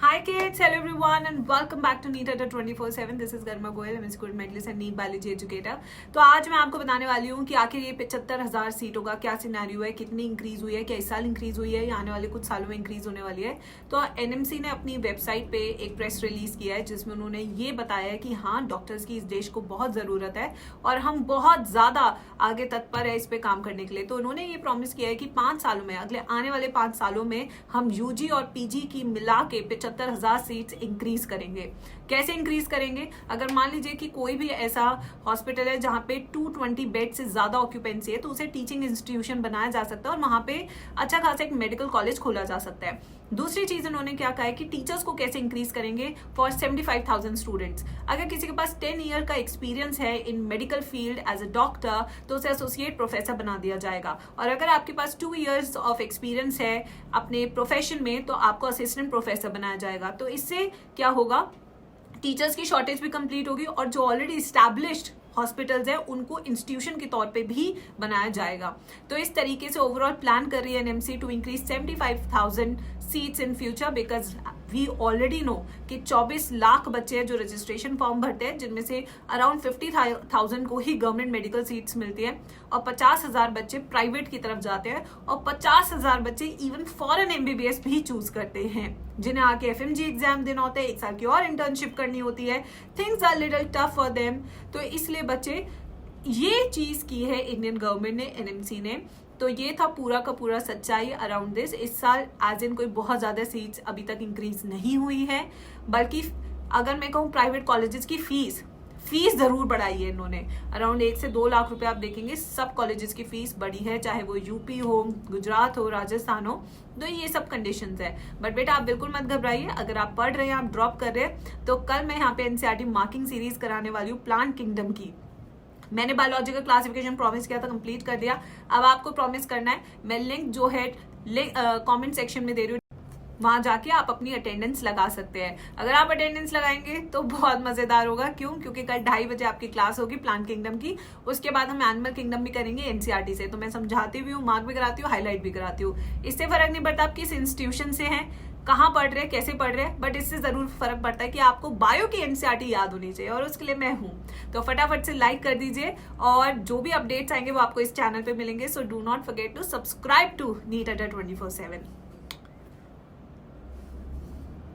Hi kids, hello everyone and welcome back to NEET Adda 24/7. This is Garma Goyal, I'm a school medalist and NEET biology educator. तो आज मैं आपको बताने वाली हूँ कि आखिर ये 75,000 सीटों का क्या सिनेरियो है, कितनी इंक्रीज हुई है, क्या इस साल इंक्रीज हुई है या आने वाले कुछ सालों में इंक्रीज होने वाली है। तो एनएमसी ने अपनी वेबसाइट पे एक प्रेस रिलीज किया है जिसमें उन्होंने ये बताया है कि हाँ, डॉक्टर्स की इस देश को बहुत जरूरत है और हम बहुत ज्यादा आगे तत्पर है इस पे काम करने के लिए। तो उन्होंने ये प्रॉमिस किया है कि 5 सालों में, अगले आने वाले 5 सालों में हम यूजी और पीजी की मिला के 75,000 सीट्स इंक्रीज करेंगे। कैसे इंक्रीज करेंगे? अगर मान लीजिए कि कोई भी ऐसा हॉस्पिटल है जहां पे 220 बेड से ज्यादा ऑक्यूपेंसी है तो उसे टीचिंग इंस्टीट्यूशन बनाया जा सकता है और वहां पे अच्छा खासा एक मेडिकल कॉलेज खोला जा सकता है। दूसरी चीज उन्होंने क्या कहा है कि टीचर्स को कैसे इंक्रीज करेंगे फॉर 75,000 स्टूडेंट्स। अगर किसी के पास 10 ईयर का एक्सपीरियंस है in medical field as a doctor तो उसे एसोसिएट प्रोफेसर बना दिया जाएगा, और अगर आपके पास 2 इयर्स ऑफ एक्सपीरियंस है अपने प्रोफेशन में तो आपको असिस्टेंट प्रोफेसर बनाया जाएगा। तो इससे क्या होगा, टीचर्स की शॉर्टेज भी कंप्लीट होगी और जो ऑलरेडी एस्टैब्लिश्ड हॉस्पिटल्स है उनको इंस्टीट्यूशन के तौर पे भी बनाया जाएगा। तो इस तरीके से ओवरऑल प्लान कर रही है NMC to increase 75,000 seats in future, because we already know कि 24 लाख बच्चे हैं जो रजिस्ट्रेशन फॉर्म भरते हैं, जिनमें से अराउंड 50,000 को ही गवर्नमेंट मेडिकल सीट्स मिलती है और 50,000 बच्चे प्राइवेट की तरफ जाते हैं और 50,000 बच्चे इवन फॉरेन एमबीबीएस भी चूज करते हैं, जिन्हें आके एफएमजी एग्जाम देना होता है, 1 साल की और इंटर्नशिप करनी होती है। Things are little tough for them. तो इसलिए बच्चे ये चीज की है इंडियन गवर्नमेंट ने, एनएमसी ने। तो ये था पूरा का पूरा सच्चाई अराउंड दिस। इस साल एज इन कोई बहुत ज्यादा सीट्स अभी तक इंक्रीज नहीं हुई है, बल्कि अगर मैं कहूँ प्राइवेट कॉलेजेस की फीस जरूर बढ़ाई है इन्होंने। अराउंड 1 से 2 लाख रुपए आप देखेंगे सब कॉलेजेस की फीस बढ़ी है, चाहे वो यूपी हो, गुजरात हो, राजस्थान हो। तो ये सब कंडीशंस है। बट बेटा आप बिल्कुल मत घबराइए, अगर आप पढ़ रहे हैं, आप ड्रॉप कर रहे हैं, तो कल मैं यहाँ पे एनसीईआरटी मार्किंग सीरीज कराने वाली हूँ प्लांट किंगडम की। मैंने बायोलॉजिकल क्लासिफिकेशन प्रॉमिस किया था, कंप्लीट कर दिया। अब आपको प्रॉमिस करना है, मैं लिंक जो है कमेंट सेक्शन में दे रही हूँ, वहां जाके आप अपनी अटेंडेंस लगा सकते हैं। अगर आप अटेंडेंस लगाएंगे तो बहुत मजेदार होगा। क्यों? क्योंकि कल 2:30 बजे आपकी क्लास होगी प्लांट किंगडम की। उसके बाद हम एनिमल किंगडम भी करेंगे एनसीईआरटी से। तो मैं समझाती भी हूँ, मार्क भी कराती हूँ, हाईलाइट भी कराती हूँ। इससे फर्क नहीं पड़ता आप किस इंस्टीट्यूशन से हैं, कहाँ पढ़ रहे हैं, कैसे पढ़ रहे हैं, बट इससे जरूर फर्क पड़ता है कि आपको बायो की एनसीईआरटी याद होनी चाहिए, और उसके लिए मैं हूँ। तो फटाफट से लाइक कर दीजिए और जो भी अपडेट्स आएंगे वो आपको इस चैनल पे मिलेंगे। So do not forget to subscribe to NEET Adda 24/7।